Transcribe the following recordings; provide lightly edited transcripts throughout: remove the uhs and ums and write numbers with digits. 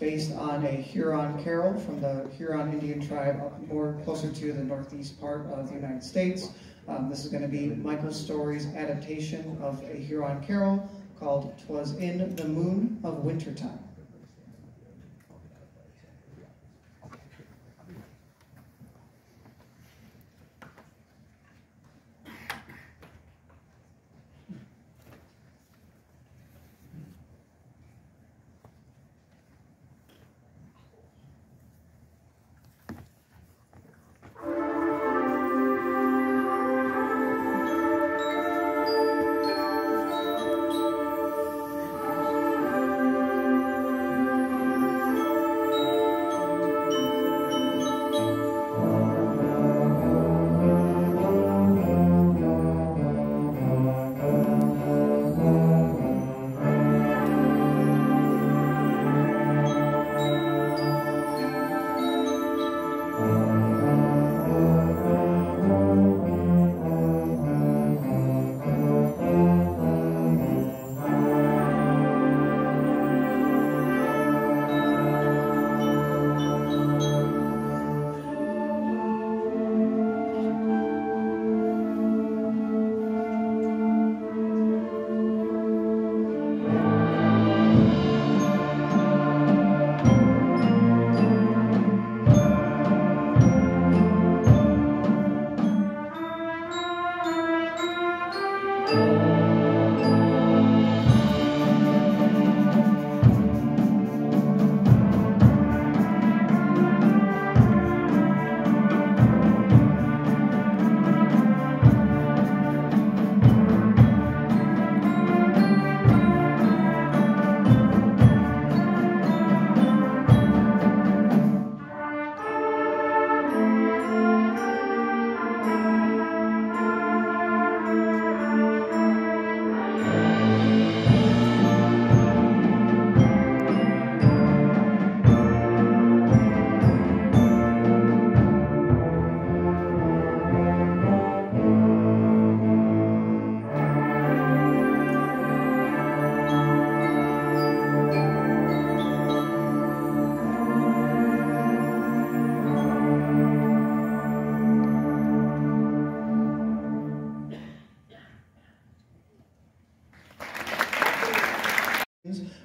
based on a Huron carol from the Huron Indian tribe up more closer to the northeast part of the United States. This is going to be Michael Story's adaptation of a Huron carol called "'Twas in the Moon of Wintertime."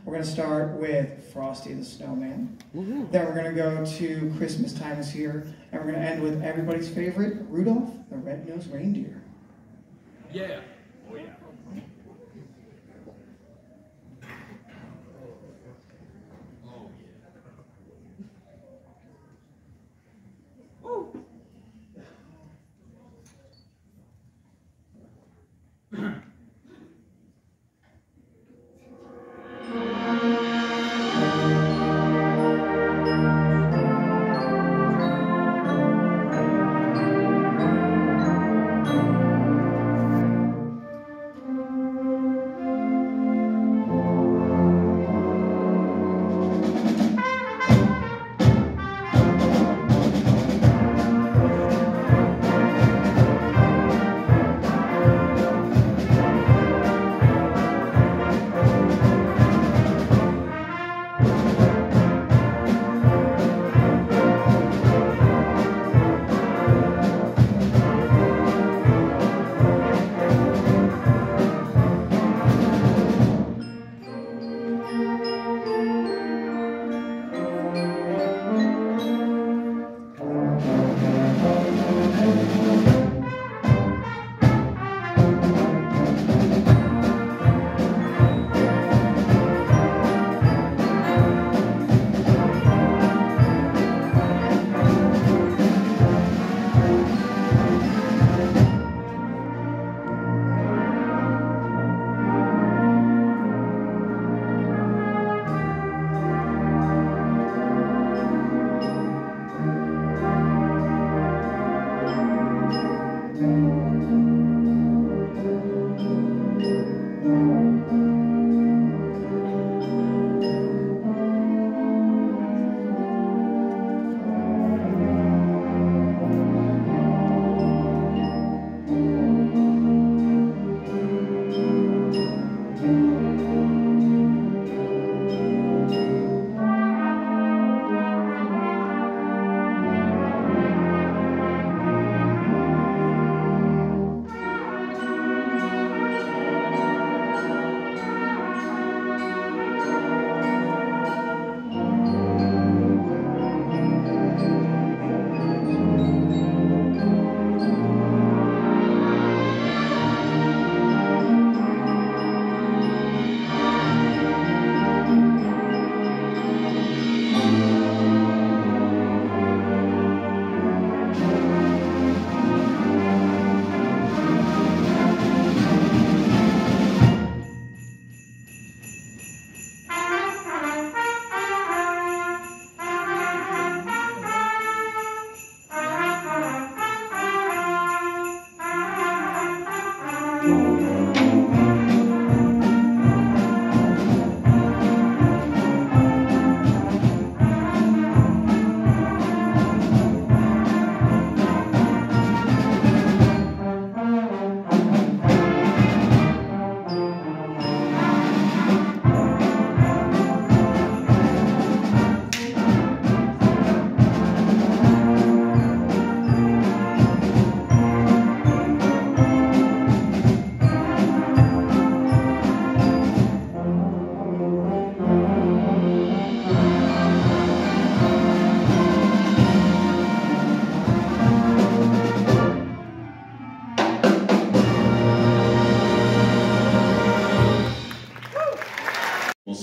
We're going to start with Frosty the Snowman. Then we're going to go to Christmas Time is Here. And we're going to end with everybody's favorite, Rudolph the Red-Nosed Reindeer. Yeah. Oh, yeah.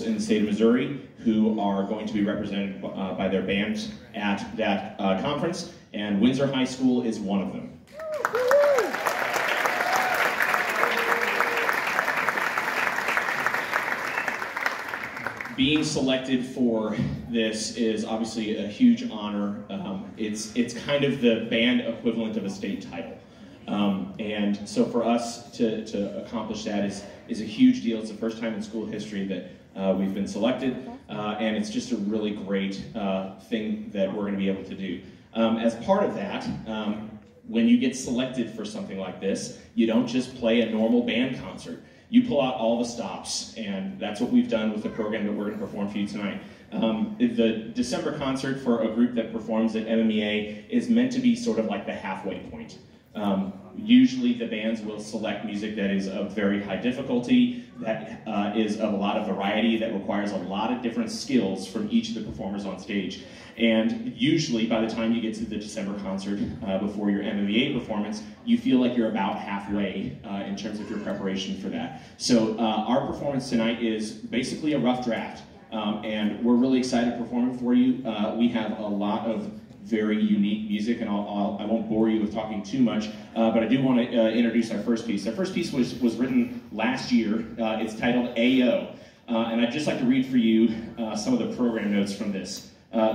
In the state of Missouri who are going to be represented by their bands at that conference, and Windsor High School is one of them. Being selected for this is obviously a huge honor. It's kind of the band equivalent of a state title. And so for us to accomplish that is a huge deal. It's the first time in school history that we've been selected, and it's just a really great thing that we're going to be able to do. As part of that, when you get selected for something like this, you don't just play a normal band concert. You pull out all the stops, and that's what we've done with the program that we're going to perform for you tonight. The December concert for a group that performs at MMEA is meant to be sort of like the halfway point. Usually the bands will select music that is of very high difficulty, that is of a lot of variety, that requires a lot of different skills from each of the performers on stage. And usually by the time you get to the December concert, before your MMEA performance, you feel like you're about halfway in terms of your preparation for that. So our performance tonight is basically a rough draft, and we're really excited performing for you. We have a lot of very unique music, and I won't bore you with talking too much, but I do want to introduce our first piece. Our first piece was written last year. It's titled Ayo, and I'd just like to read for you some of the program notes from this.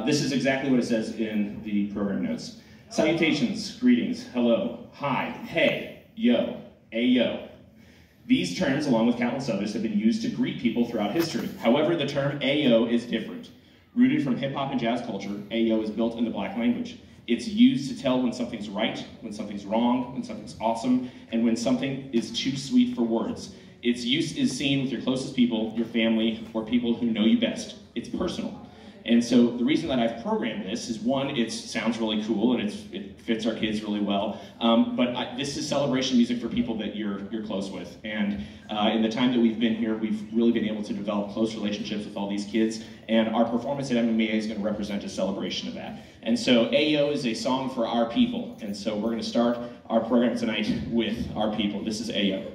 This is exactly what it says in the program notes. Salutations, greetings, hello, hi, hey, yo, ayo. These terms, along with countless others, have been used to greet people throughout history. However, the term ayo is different. Rooted from hip-hop and jazz culture, ayo is built in the black language. It's used to tell when something's right, when something's wrong, when something's awesome, and when something is too sweet for words. Its use is seen with your closest people, your family, or people who know you best. It's personal. And so the reason that I've programmed this is, one, it sounds really cool and it fits our kids really well, but this is celebration music for people that you're close with. And in the time that we've been here, we've really been able to develop close relationships with all these kids, and our performance at MMA is going to represent a celebration of that. And so Ayo is a song for our people, and so we're going to start our program tonight with our people. This is Ayo.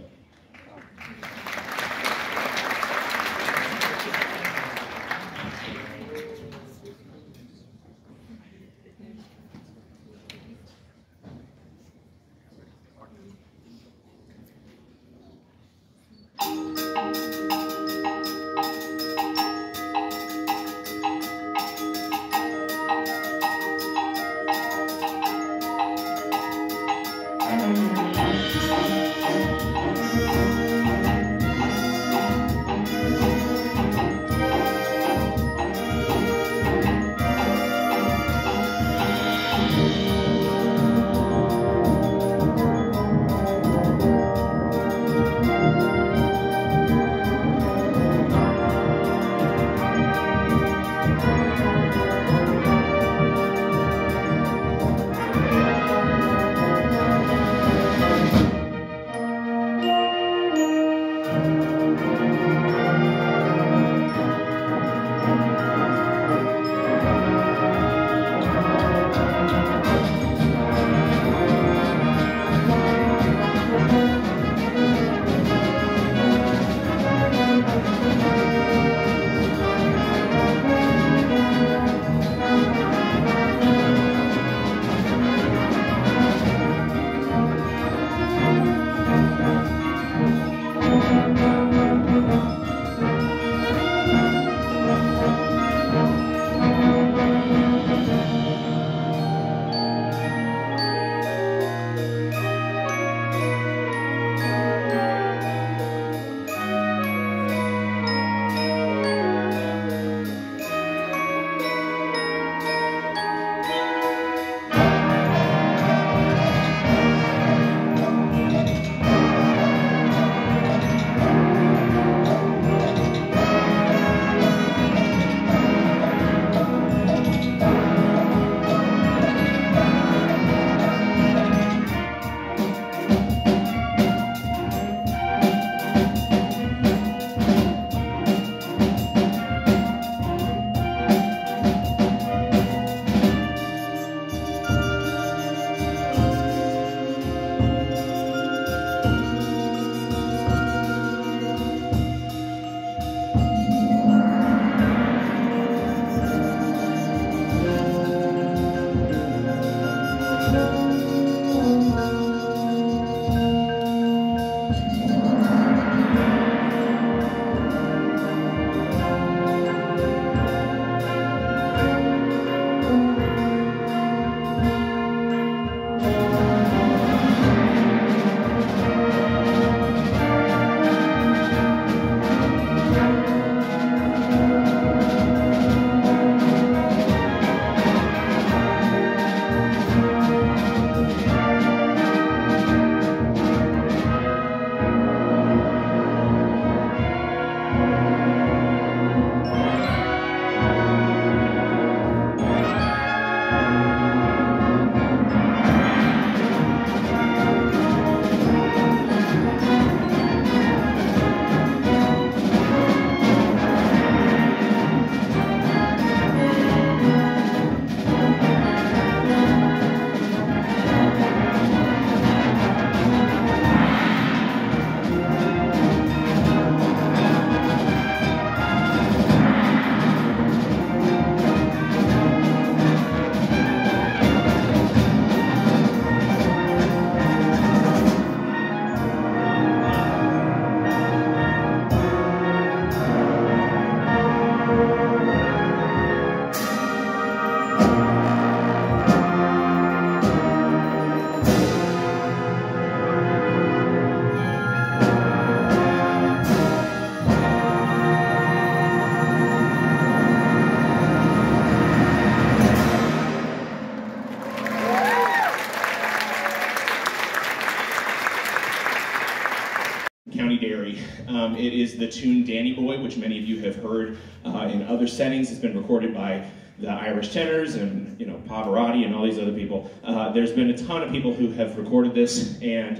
It is the tune Danny Boy, which many of you have heard in other settings. It's been recorded by the Irish tenors and Pavarotti and all these other people. There's been a ton of people who have recorded this, and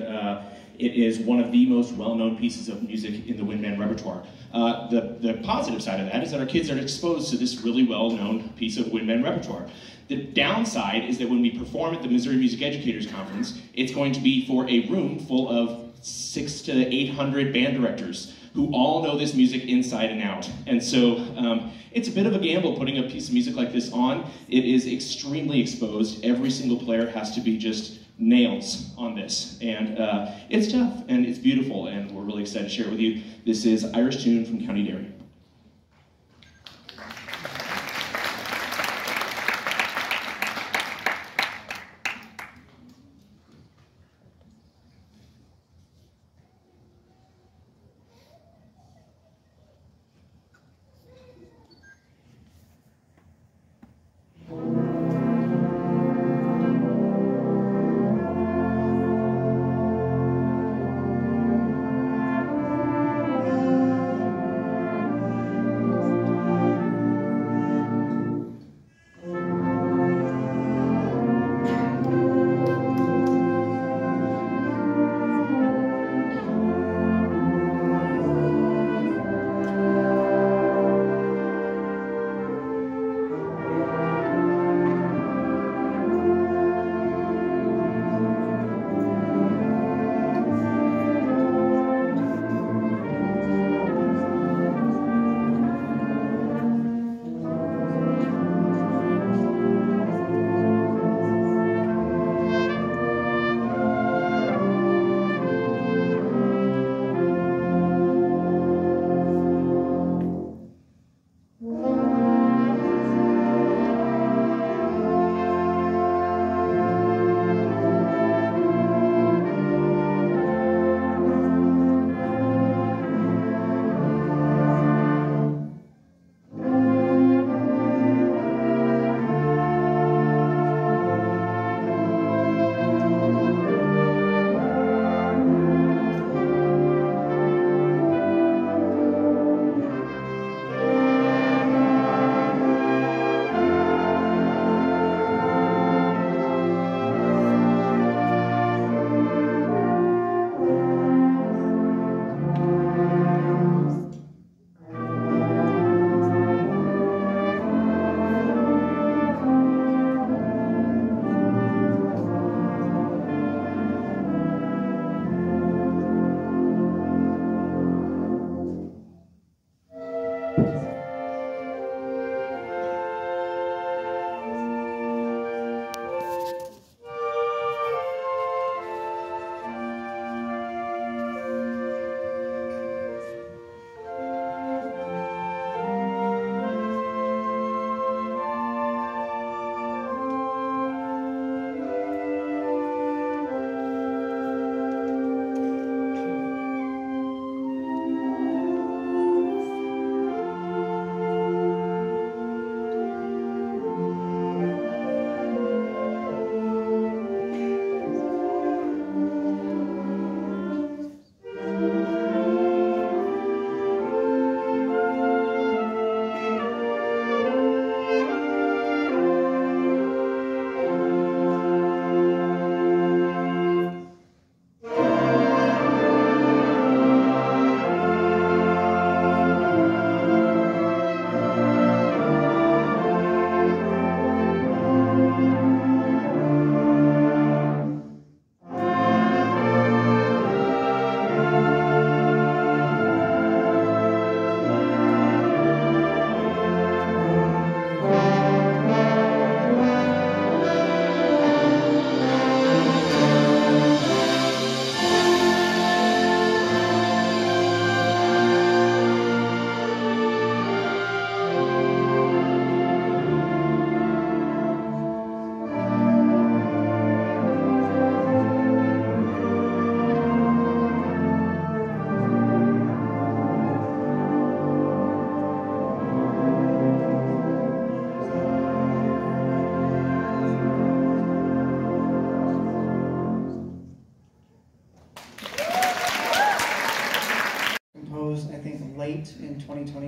it is one of the most well-known pieces of music in the wind band repertoire. The positive side of that is that our kids are exposed to this really well-known piece of wind band repertoire. The downside is that when we perform at the Missouri Music Educators Conference, it's going to be for a room full of 600 to 800 band directors who all know this music inside and out. And so it's a bit of a gamble putting a piece of music like this on. It is extremely exposed. Every single player has to be just nails on this. And it's tough, and it's beautiful, and we're really excited to share it with you. This is Irish Tune from County Derry.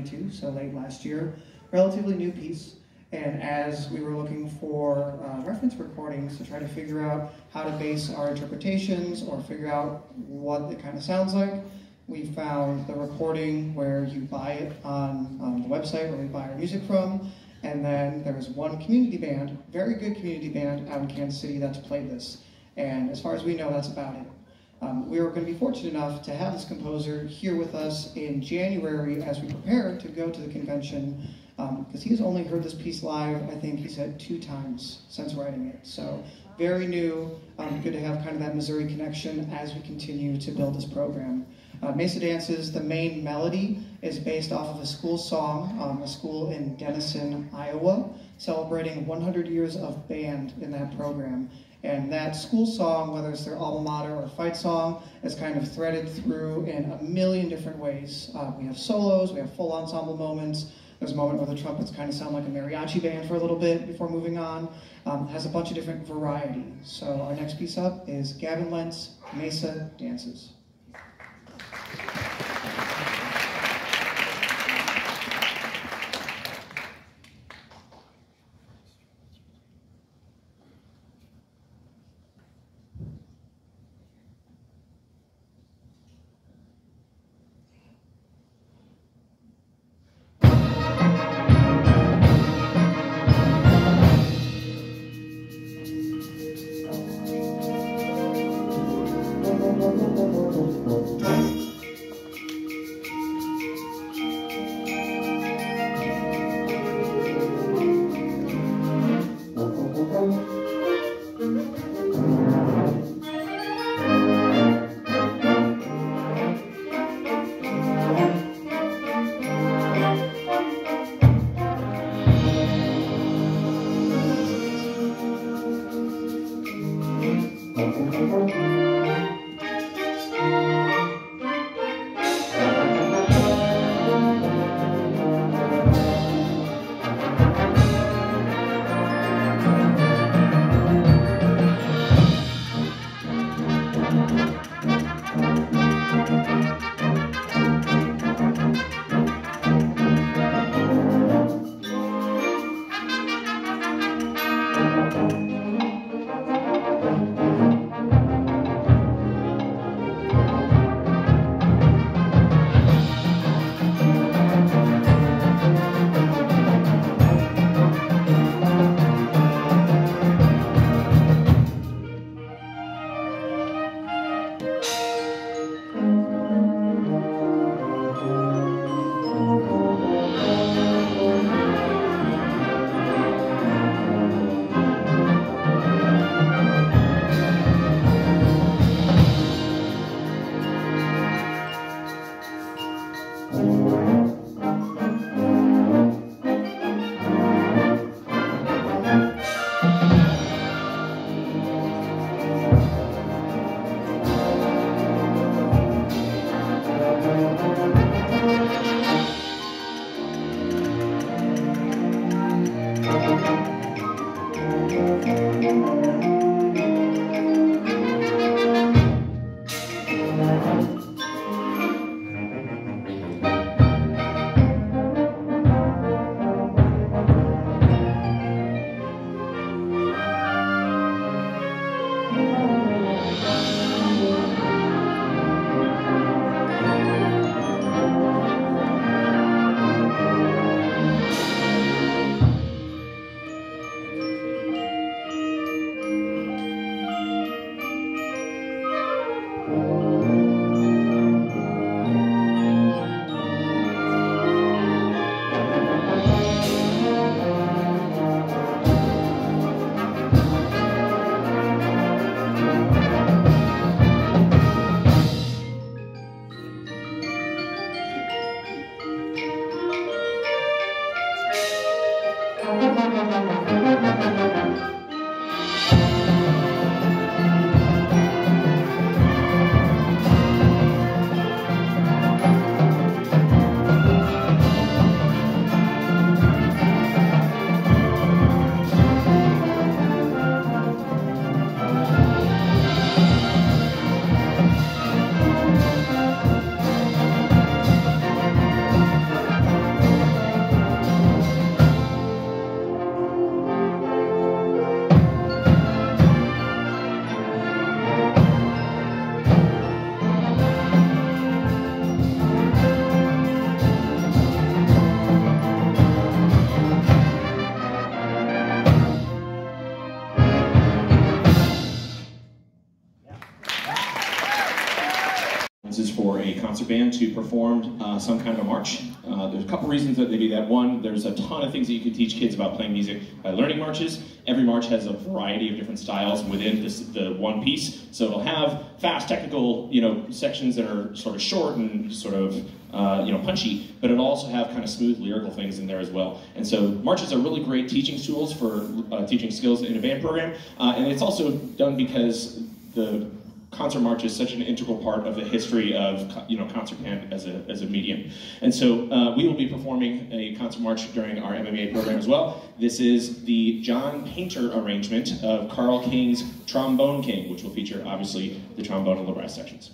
2022, so late last year. Relatively new piece. And as we were looking for reference recordings to try to figure out how to base our interpretations or figure out what it kind of sounds like, we found the recording where you buy it on the website where we buy our music from. And then there was one community band, very good community band out in Kansas City that's played this. And as far as we know, that's about it. We were going to be fortunate enough to have this composer here with us in January as we prepare to go to the convention, because he's only heard this piece live, I think he said 2 times since writing it. So very new, good to have kind of that Missouri connection as we continue to build this program. Mesa Dances, the main melody is based off of a school song, a school in Denison, Iowa, celebrating 100 years of band in that program. And that school song, whether it's their alma mater or fight song, is kind of threaded through in a million different ways. We have solos, we have full ensemble moments. There's a moment where the trumpets kind of sound like a mariachi band for a little bit before moving on. It has a bunch of different variety. So our next piece up is Gavin Lentz, Mesa Dances. a concert band to perform some kind of a march. There's a couple reasons that they do that. One, there's a ton of things that you can teach kids about playing music by learning marches. Every march has a variety of different styles within the one piece. So it'll have fast, technical, sections that are sort of short and sort of, punchy, but it'll also have kind of smooth lyrical things in there as well. And so marches are really great teaching tools for teaching skills in a band program. And it's also done because the concert march is such an integral part of the history of concert band as a medium. And so we will be performing a concert march during our MMA program as well. This is the John Painter arrangement of Carl King's Trombone King, which will feature obviously the trombone and the brass sections.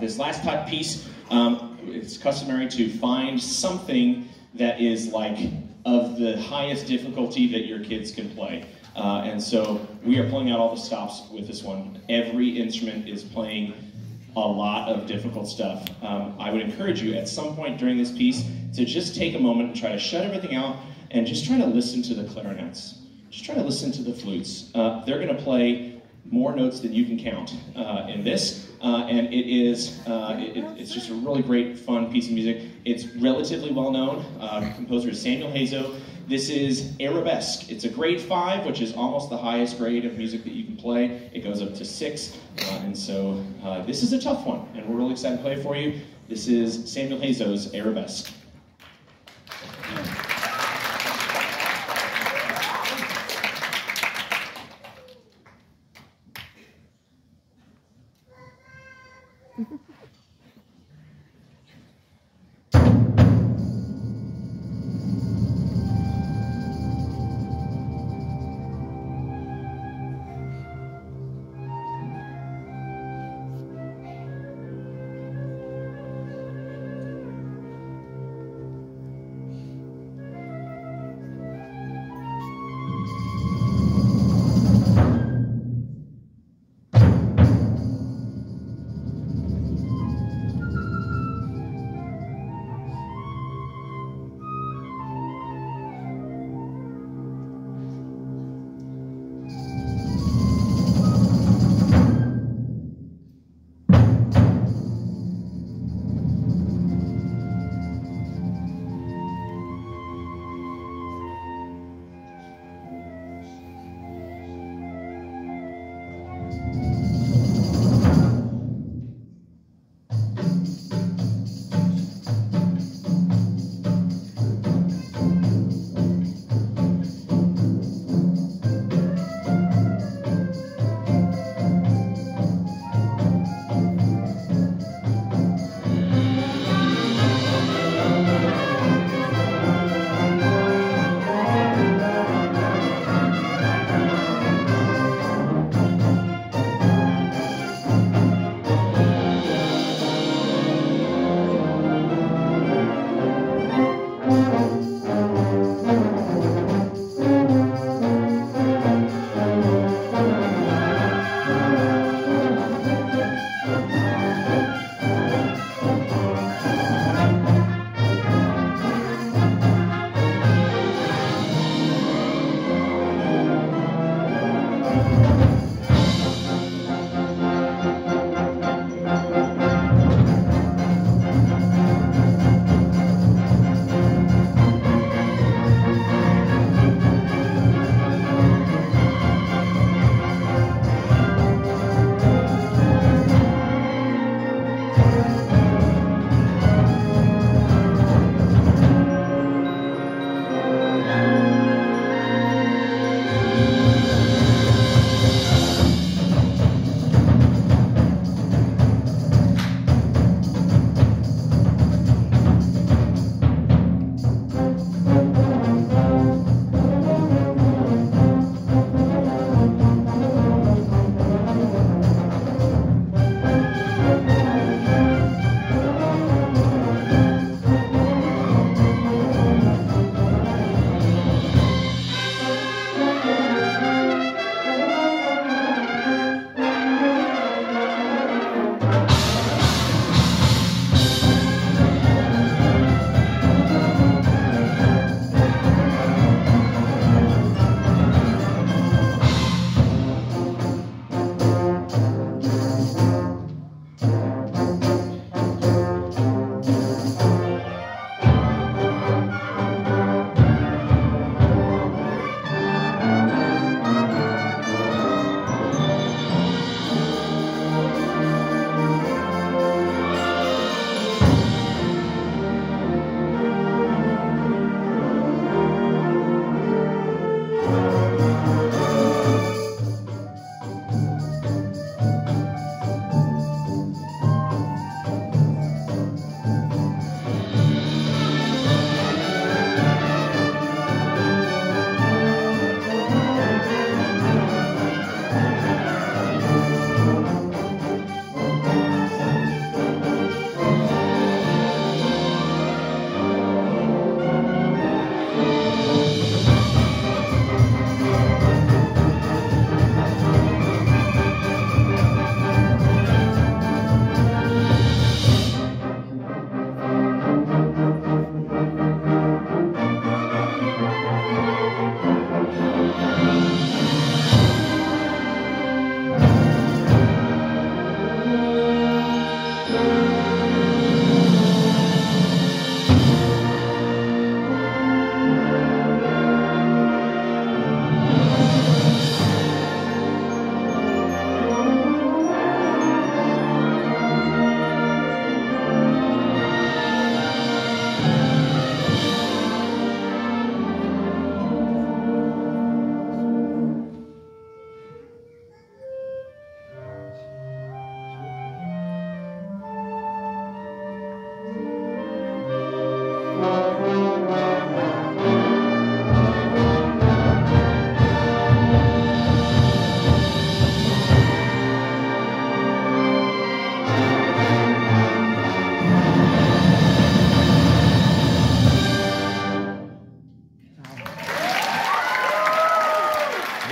This last piece, it's customary to find something that is like of the highest difficulty that your kids can play. And so we are pulling out all the stops with this one. Every instrument is playing a lot of difficult stuff. I would encourage you at some point during this piece to just take a moment and try to shut everything out and just try to listen to the clarinets. Just try to listen to the flutes. They're going to play more notes than you can count in this. And it's just a really great, fun piece of music. It's relatively well known. Composer is Samuel Hazo. This is Arabesque. It's a grade 5, which is almost the highest grade of music that you can play. It goes up to 6. And so this is a tough one, and we're really excited to play it for you. This is Samuel Hazo's Arabesque.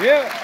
Yeah.